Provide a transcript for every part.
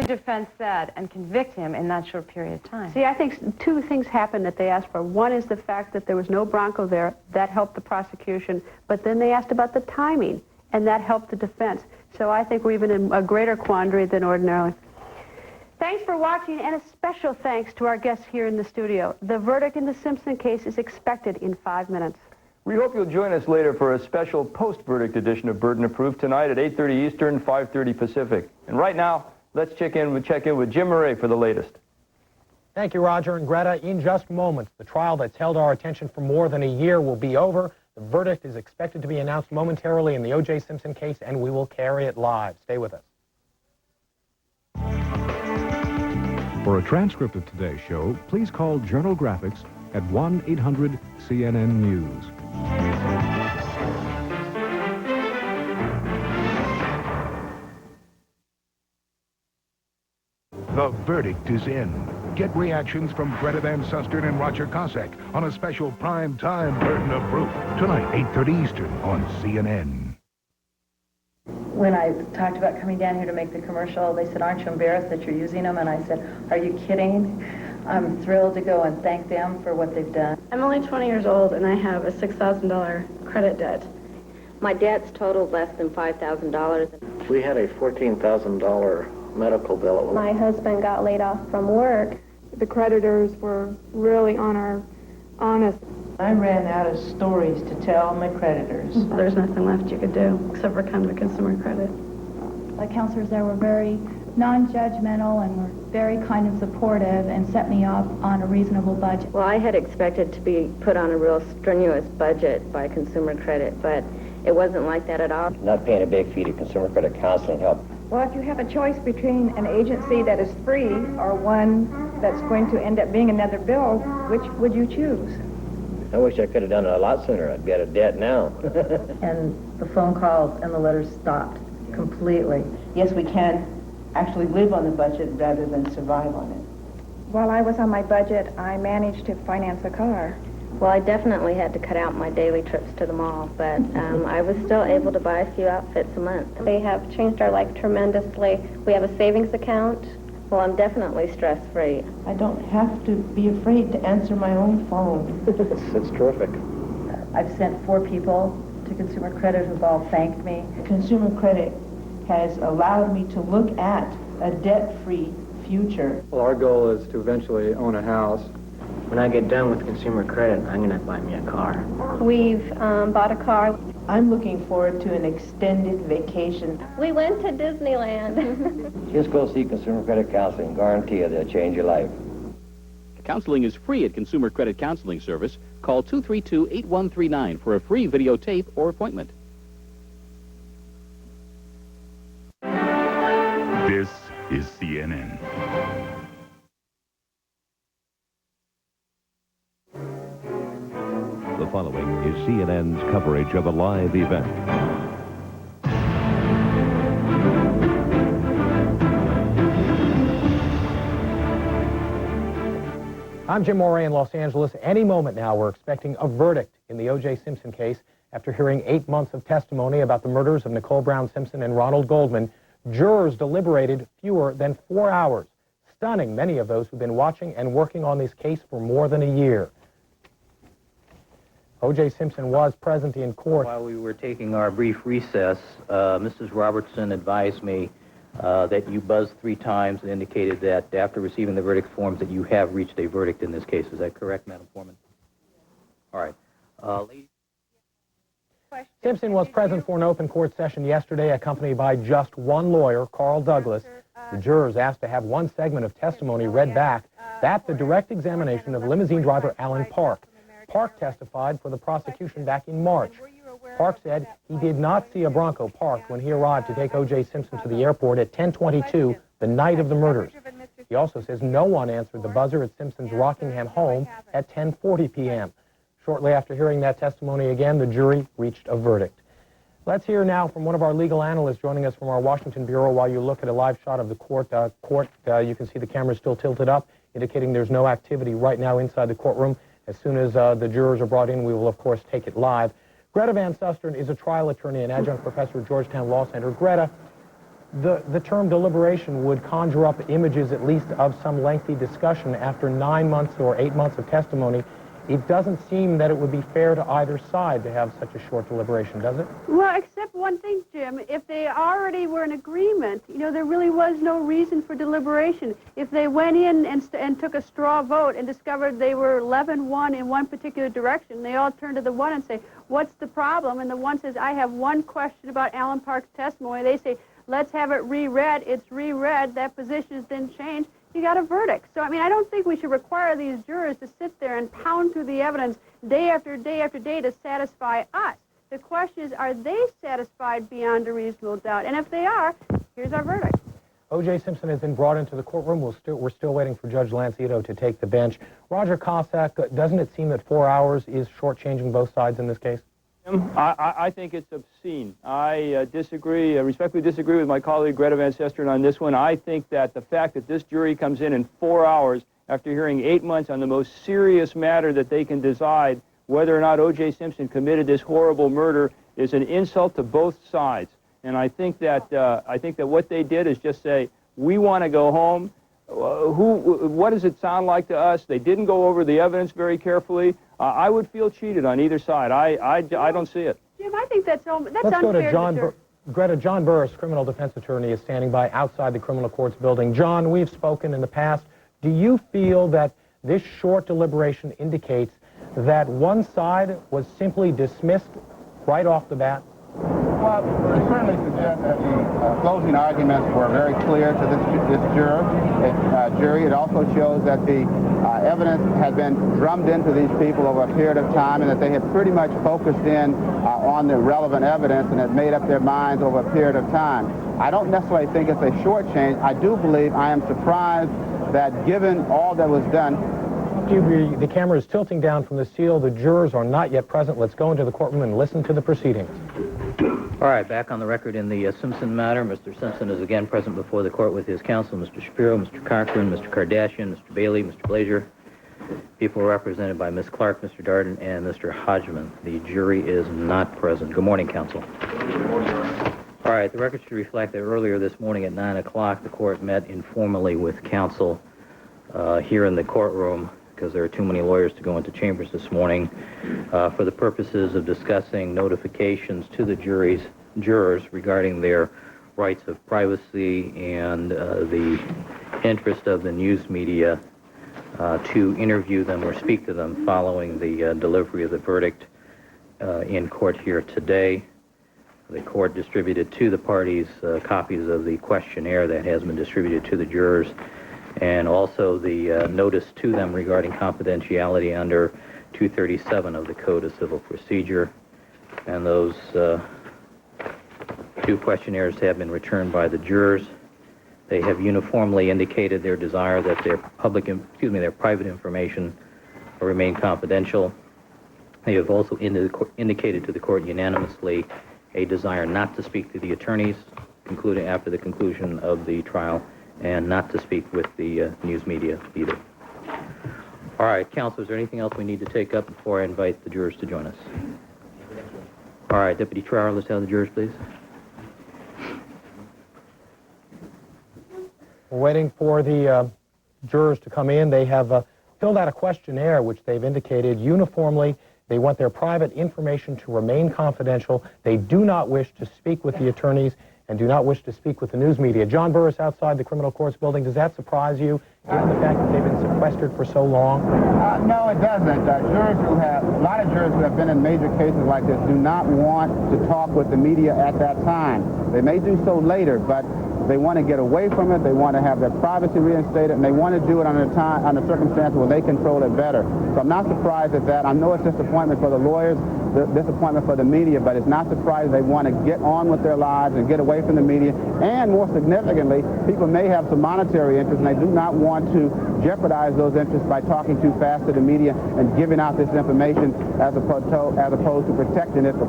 the defense said and convict him in that short period of time? See, I think two things happened that they asked for. One is the fact that there was no Bronco there. That helped the prosecution. But then they asked about the timing, and that helped the defense. So I think we're even in a greater quandary than ordinarily. Thanks for watching, and a special thanks to our guests here in the studio. The verdict in the Simpson case is expected in 5 minutes. We hope you'll join us later for a special post-verdict edition of Burden of Proof tonight at 8:30 Eastern, 5:30 Pacific. And right now, let's check in with Jim Murray for the latest. Thank you, Roger and Greta. In just moments, the trial that's held our attention for more than a year will be over. The verdict is expected to be announced momentarily in the O.J. Simpson case, and we will carry it live. Stay with us. For a transcript of today's show, please call Journal Graphics at 1-800-CNN-NEWS. The verdict is in. Get reactions from Greta Van Susteren and Roger Cossack on a special prime-time Burden of Proof. Tonight, 8:30 Eastern on CNN. When I talked about coming down here to make the commercial, they said, "Aren't you embarrassed that you're using them?" And I said, "Are you kidding?" I'm thrilled to go and thank them for what they've done. I'm only 20 years old, and I have a $6,000 credit debt. My debt's totaled less than $5,000. We had a $14,000 medical bill. My husband got laid off from work. The creditors were really honest. I ran out of stories to tell my creditors. There's nothing left you could do except for come to Consumer Credit. The counselors there were very non-judgmental and were very kind and supportive and set me up on a reasonable budget. Well, I had expected to be put on a real strenuous budget by Consumer Credit, but it wasn't like that at all. Not paying a big fee to Consumer Credit counseling help. Well, if you have a choice between an agency that is free or one that's going to end up being another bill, which would you choose? I wish I could have done it a lot sooner. I'd be out of debt now. And the phone calls and the letters stopped completely. Yes, we can actually live on the budget rather than survive on it. While I was on my budget, I managed to finance a car. Well, I definitely had to cut out my daily trips to the mall, but I was still able to buy a few outfits a month. They have changed our life tremendously. We have a savings account. Well, I'm definitely stress-free. I don't have to be afraid to answer my own phone. It's terrific. I've sent 4 people to Consumer Credit who've all thanked me. Consumer Credit has allowed me to look at a debt-free future. Well, our goal is to eventually own a house. When I get done with Consumer Credit, I'm going to buy me a car. We've bought a car. I'm looking forward to an extended vacation. We went to Disneyland. Just go see Consumer Credit Counseling. Guarantee you they'll change your life. Counseling is free at Consumer Credit Counseling Service. Call 232-8139 for a free videotape or appointment. This is CNN. The following is CNN's coverage of a live event. I'm Jim Moray in Los Angeles. Any moment now, we're expecting a verdict in the O.J. Simpson case. After hearing 8 months of testimony about the murders of Nicole Brown Simpson and Ronald Goldman, jurors deliberated fewer than 4 hours, stunning many of those who've been watching and working on this case for more than a year. O.J. Simpson was present in court. While we were taking our brief recess, Mrs. Robertson advised me that you buzzed 3 times and indicated that after receiving the verdict forms that you have reached a verdict in this case. Is that correct, Madam Foreman? All right. Ladies. Simpson was present for an open court session yesterday, accompanied by just one lawyer, Carl Douglas. The jurors asked to have one segment of testimony read back. That the direct examination of limousine driver Alan Park. Park testified for the prosecution back in March. Park said he did not see a Bronco parked when he arrived to take O.J. Simpson to the airport at 10:22 the night of the murders. He also says no one answered the buzzer at Simpson's Rockingham home at 10:40 p.m. Shortly after hearing that testimony again, the jury reached a verdict. Let's hear now from one of our legal analysts joining us from our Washington Bureau while you look at a live shot of the court. You can see the camera still tilted up, indicating there's no activity right now inside the courtroom. As soon as the jurors are brought in, we will, of course, take it live. Greta Van Susteren is a trial attorney and adjunct professor at Georgetown Law Center. Greta, the term deliberation would conjure up images at least of some lengthy discussion after 9 months or 8 months of testimony. It doesn't seem that it would be fair to either side to have such a short deliberation, does it? Well, except one thing, Jim. If they already were in agreement, you know, there really was no reason for deliberation. If they went in and took a straw vote and discovered they were 11-1 in one particular direction, they all turn to the one and say, what's the problem? And the one says, I have one question about Alan Park's testimony. They say, let's have it reread. It's reread. That position has been changed. You got a verdict. So, I mean, I don't think we should require these jurors to sit there and pound through the evidence day after day after day to satisfy us. The question is, are they satisfied beyond a reasonable doubt? And if they are, here's our verdict. O.J. Simpson has been brought into the courtroom. We're still waiting for Judge Lancito to take the bench. Roger Cossack, doesn't it seem that 4 hours is shortchanging both sides in this case? I think it's obscene. I respectfully disagree with my colleague Greta Van Susteren on this one. I think that the fact that this jury comes in 4 hours after hearing 8 months on the most serious matter that they can decide whether or not O.J. Simpson committed this horrible murder is an insult to both sides. And I think that what they did is just say, we want to go home. What does it sound like to us? They didn't go over the evidence very carefully. I would feel cheated on either side. I don't see it. Jim, I think that's unfair. Let's go to John Greta. John Burris, criminal defense attorney, is standing by outside the criminal courts building. John, we've spoken in the past. Do you feel that this short deliberation indicates that one side was simply dismissed right off the bat? Well, it certainly suggests that the closing arguments were very clear to this jury. It also shows that the evidence had been drummed into these people over a period of time and that they had pretty much focused in on the relevant evidence and had made up their minds over a period of time. I don't necessarily think it's a short change. I do believe, I am surprised that given all that was done. The camera is tilting down from the seal. The jurors are not yet present. Let's go into the courtroom and listen to the proceedings. All right, back on the record in the Simpson matter. Mr. Simpson is again present before the court with his counsel, Mr. Shapiro, Mr. Cochran, Mr. Kardashian, Mr. Bailey, Mr. Blazier. People are represented by Ms. Clark, Mr. Darden, and Mr. Hodgman. The jury is not present. Good morning, counsel. Good morning, Your Honor. All right, the record should reflect that earlier this morning at 9 o'clock, the court met informally with counsel here in the courtroom, because there are too many lawyers to go into chambers this morning, for the purposes of discussing notifications to the jurors regarding their rights of privacy and the interest of the news media to interview them or speak to them following the delivery of the verdict in court here today. The court distributed to the parties copies of the questionnaire that has been distributed to the jurors, and also the notice to them regarding confidentiality under 237 of the Code of Civil Procedure. And those two questionnaires have been returned by the jurors. They have uniformly indicated their desire that their private information remain confidential. They have also indicated to the court unanimously a desire not to speak to the attorneys after the conclusion of the trial, and not to speak with the news media either. All right, counsel, is there anything else we need to take up before I invite the jurors to join us? All right, Deputy Trower, let's have the jurors, please. We're waiting for the jurors to come in. They have filled out a questionnaire, which they've indicated uniformly they want their private information to remain confidential. They do not wish to speak with the attorneys and do not wish to speak with the news media. John Burris, outside the criminal courts building, does that surprise you, given the fact that they've been sequestered for so long? No, it doesn't. A lot of jurors who have been in major cases like this do not want to talk with the media at that time. They may do so later, but they want to get away from it. They want to have their privacy reinstated, and they want to do it under circumstances where they control it better. So I'm not surprised at that. I know it's disappointment for the lawyers, disappointment for the media, but it's not surprising they want to get on with their lives and get away from the media. And more significantly, people may have some monetary interests, and they do not want to jeopardize those interests by talking too fast to the media and giving out this information as opposed to protecting it for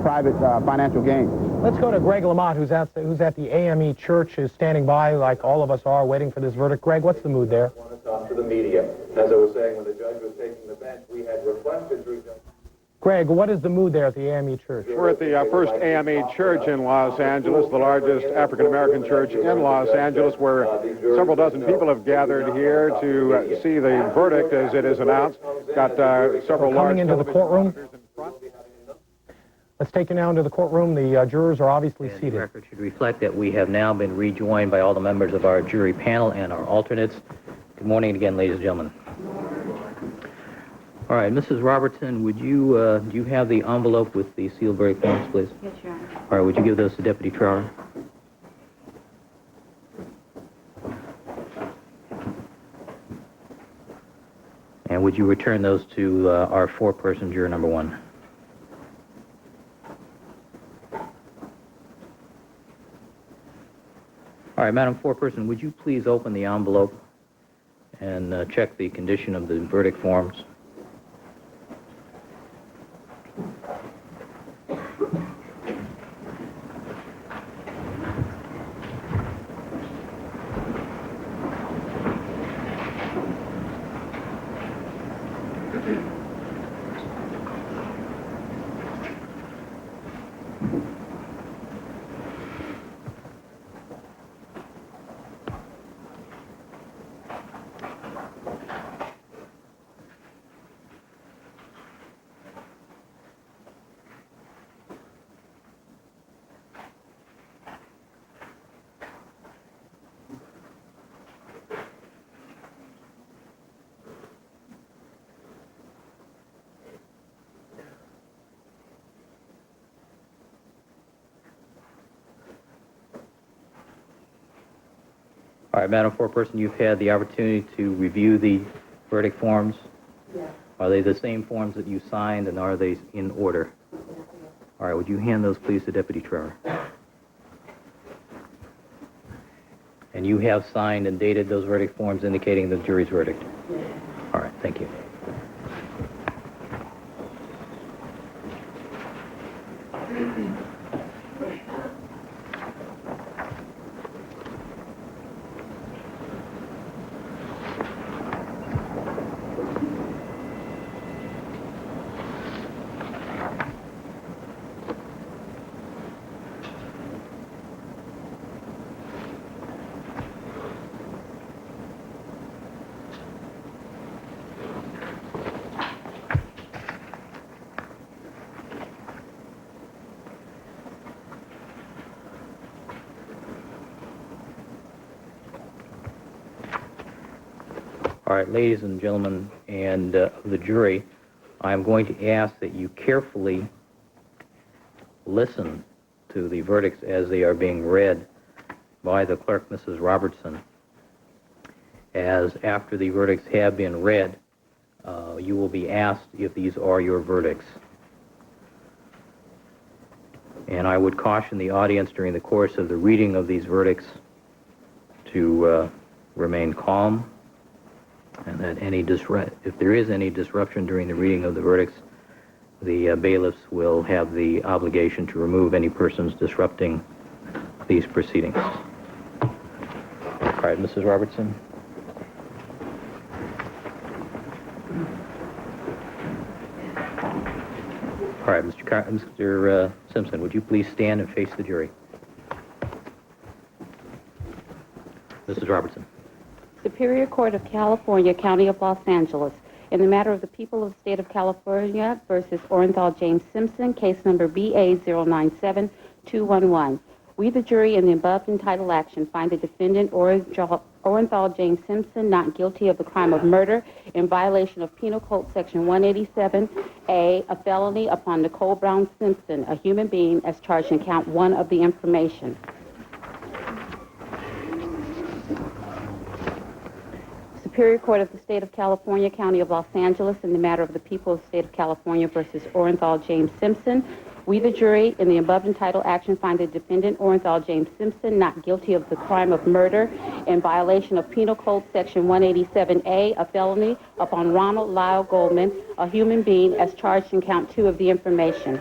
private financial gain. Let's go to Greg Lamont, who's at the AME Church, is standing by like all of us are, waiting for this verdict. Greg, what's the mood there? I want to talk to the media. As I was saying, when the judge was taking the bench, we had requested through Greg, what is the mood there at the AME Church? We're at the First AME Church in Los Angeles, the largest African-American church in Los Angeles, where several dozen people have gathered here to see the verdict as it is announced. Got several large... Coming into the courtroom. Let's take you now into the courtroom. The jurors are obviously seated. The record should reflect that we have now been rejoined by all the members of our jury panel and our alternates. Good morning again, ladies and gentlemen. All right, Mrs. Robertson, would you, do you have the envelope with the sealed verdict forms, please? Yes, Your Honor. All right, would you give those to Deputy Trower? And would you return those to our four-person juror number one? All right, Madam Foreperson, would you please open the envelope and check the condition of the verdict forms? All right, Madam Foreperson, you've had the opportunity to review the verdict forms. Yes. Are they the same forms that you signed, and are they in order? Yes. All right, would you hand those, please, to Deputy Trower? And you have signed and dated those verdict forms indicating the jury's verdict? Yes. All right, thank you. All right, ladies and gentlemen and the jury, I'm going to ask that you carefully listen to the verdicts as they are being read by the clerk, Mrs. Robertson. As after the verdicts have been read, you will be asked if these are your verdicts. And I would caution the audience during the course of the reading of these verdicts to remain calm, and that if there is any disruption during the reading of the verdicts, the bailiffs will have the obligation to remove any persons disrupting these proceedings. All right, Mrs. Robertson. All right, Mr. Simpson, would you please stand and face the jury? Mrs. Robertson. Superior Court of California, County of Los Angeles, in the matter of the people of the state of California versus Orenthal James Simpson, case number BA097211. We, the jury, in the above entitled action, find the defendant Orenthal James Simpson not guilty of the crime of murder in violation of Penal Code Section 187A, a felony upon Nicole Brown Simpson, a human being, as charged in count 1 of the information. Superior Court of the State of California, County of Los Angeles, in the matter of the people of the State of California versus Orenthal James Simpson. We, the jury, in the above entitled action, find the defendant Orenthal James Simpson not guilty of the crime of murder in violation of Penal Code Section 187A, a felony upon Ronald Lyle Goldman, a human being, as charged in count 2 of the information.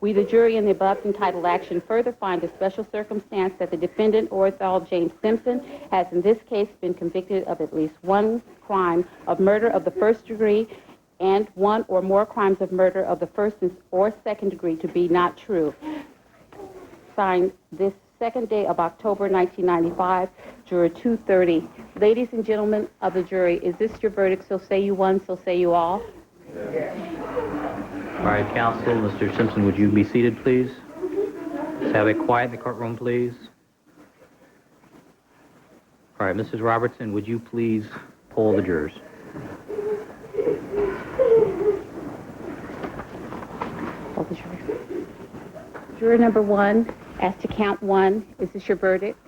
We, the jury, in the above entitled action, further find a special circumstance that the defendant, Orenthal James Simpson, has in this case been convicted of at least one crime of murder of the first degree and one or more crimes of murder of the first or second degree to be not true. Signed this second day of October 1995, Juror 230. Ladies and gentlemen of the jury, is this your verdict? So say you one, so say you all. All right, counsel, Mr. Simpson, would you be seated, please? Let's have it quiet in the courtroom, please. All right, Mrs. Robertson, would you please poll the jurors? Poll the jury. Juror number 1, as to count 1, is this your verdict?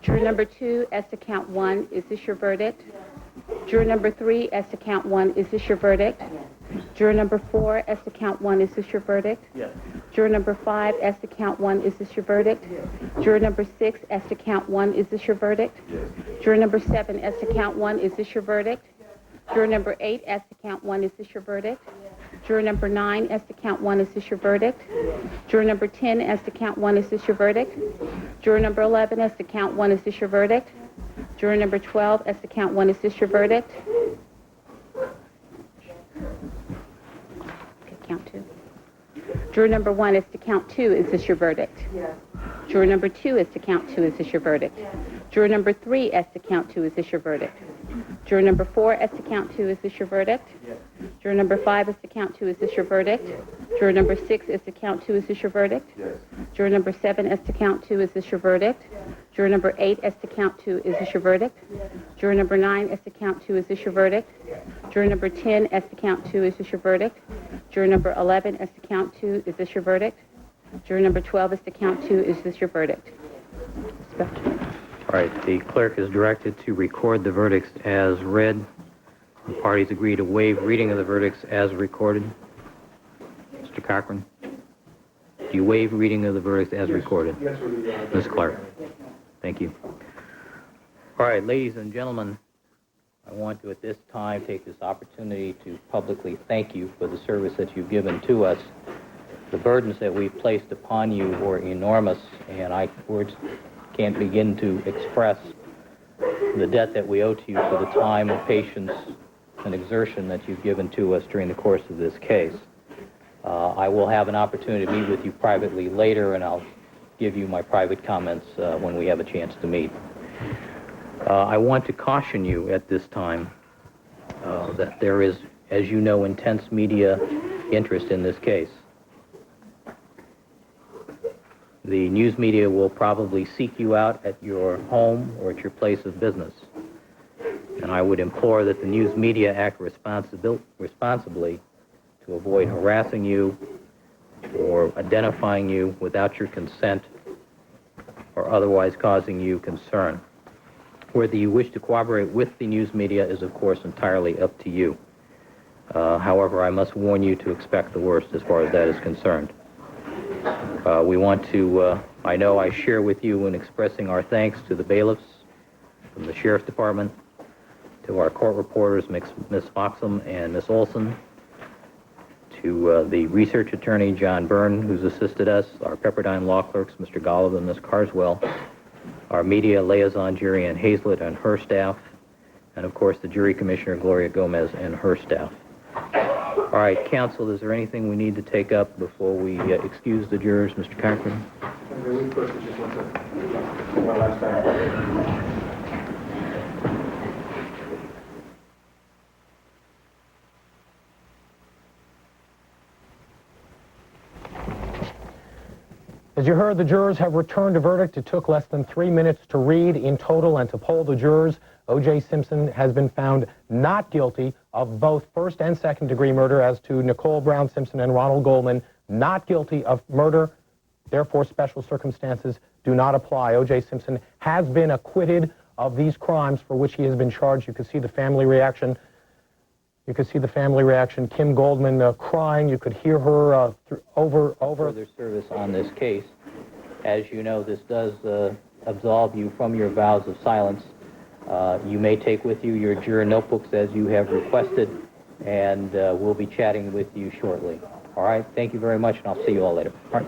Juror number 2, as to count 1, is this your verdict? Juror number 3, as to count 1, is this your verdict? Juror number 4, as to count 1, is this your verdict? Yes. Juror number 5, as to count 1, is this your verdict? Juror number 6, as to count 1, is this your verdict? Yes. Juror number 7, as to count 1, is this your verdict? Juror number 8, as to count 1, is this your verdict? Juror number 9, as to count 1, is this your verdict? Juror number 10, as to count 1, is this your verdict? Juror number 11, as to count 1, is this your verdict? Juror number 12, as to count 1, is this your verdict? Okay, count 2. Juror number 1, as to count 2, is this your verdict? Yes. Juror number 2, as to count 2, is this your verdict? Yes. Juror number 3, as to count 2, is this your verdict? Juror number 4, as to count 2, is this your verdict? Yes. Juror number 5, as to count 2, is this your verdict? Yes. Juror number 6, as to count 2, is this your verdict? Yes. Juror number 7, as to count 2, is this your verdict? Yes. Juror number 8, as to count 2, is this your verdict? Yes. Juror number 9, as to count 2, is this your verdict? Yes. Juror number 10, as to count 2, is this your verdict? Juror number 11, as to count 2, is this your verdict? Juror number 12, as to count 2, is this your verdict? All right, the clerk is directed to record the verdicts as read. The parties agree to waive reading of the verdicts as recorded. Mr. Cochran, do you waive reading of the verdicts as recorded? Yes, we do. Ms. Clark, thank you. All right, ladies and gentlemen, I want to at this time take this opportunity to publicly thank you for the service that you've given to us. The burdens that we've placed upon you were enormous, and words can't begin to express the debt that we owe to you for the time and patience and exertion that you've given to us during the course of this case. I will have an opportunity to meet with you privately later, and I'll give you my private comments when we have a chance to meet. I want to caution you at this time that there is, as you know, intense media interest in this case. The news media will probably seek you out at your home or at your place of business. And I would implore that the news media act responsibly to avoid harassing you or identifying you without your consent or otherwise causing you concern. Whether you wish to cooperate with the news media is, of course, entirely up to you. However, I must warn you to expect the worst as far as that is concerned. We want to, I know I share with you in expressing our thanks to the bailiffs from the Sheriff's Department, to our court reporters, Ms. Foxham and Ms. Olson, to the research attorney, John Byrne, who's assisted us, our Pepperdine law clerks, Mr. Golub and Ms. Carswell, our media liaison, Jerry Ann Hazlett and her staff, and of course the jury commissioner, Gloria Gomez, and her staff. All right, counsel, is there anything we need to take up before we excuse the jurors? Mr. Cochran? One last time. As you heard, the jurors have returned a verdict. It took less than 3 minutes to read in total and to poll the jurors. O.J. Simpson has been found not guilty of both first and second degree murder. As to Nicole Brown Simpson and Ronald Goldman, not guilty of murder. Therefore, special circumstances do not apply. O.J. Simpson has been acquitted of these crimes for which he has been charged. You can see the family reaction. You could see the family reaction. Kim Goldman crying. You could hear her over. Further service on this case. As you know, this does absolve you from your vows of silence. You may take with you your juror notebooks as you have requested, and we'll be chatting with you shortly. All right? Thank you very much, and I'll see you all later. All right.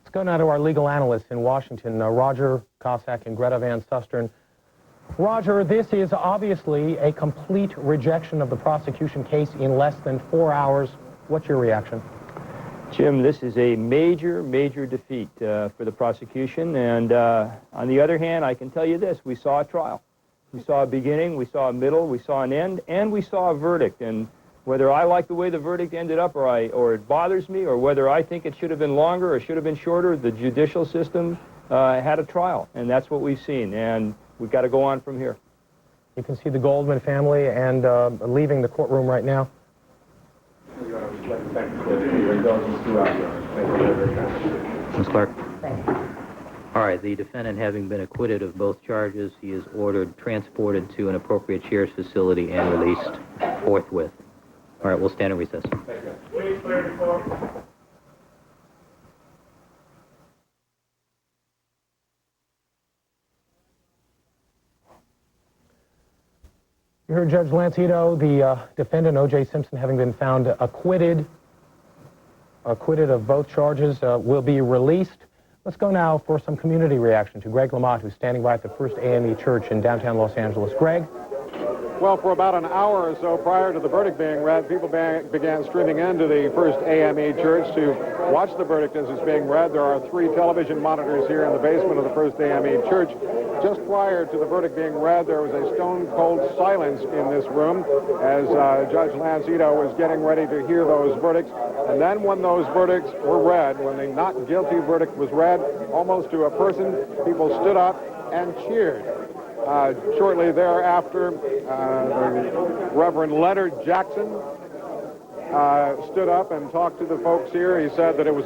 Let's go now to our legal analysts in Washington, Roger Cossack and Greta Van Susteren. Roger, this is obviously a complete rejection of the prosecution case in less than 4 hours. What's your reaction? Jim, this is a major, major defeat for the prosecution. And on the other hand, I can tell you this. We saw a trial. We saw a beginning, we saw a middle, we saw an end, and we saw a verdict. And whether I like the way the verdict ended up or it bothers me, or whether I think it should have been longer or should have been shorter, the judicial system had a trial. And that's what we've seen. And we've got to go on from here. You can see the Goldman family and leaving the courtroom right now. Ms. Clark? All right, the defendant having been acquitted of both charges, he is ordered transported to an appropriate sheriff's facility and released forthwith. All right, we'll stand in recess. Please clear the court. You heard Judge Lancito, the defendant, O.J. Simpson, having been found acquitted of both charges, will be released. Let's go now for some community reaction to Greg Lamont, who's standing by at the First AME Church in downtown Los Angeles. Greg? Well, for about an hour or so prior to the verdict being read, people began streaming into the First AME Church to watch the verdict as it's being read. There are 3 television monitors here in the basement of the First AME Church. Just prior to the verdict being read, there was a stone-cold silence in this room as Judge Lancito was getting ready to hear those verdicts. And then when those verdicts were read, when the not guilty verdict was read, almost to a person, people stood up and cheered. Shortly thereafter, the Reverend Leonard Jackson stood up and talked to the folks here. He said that it was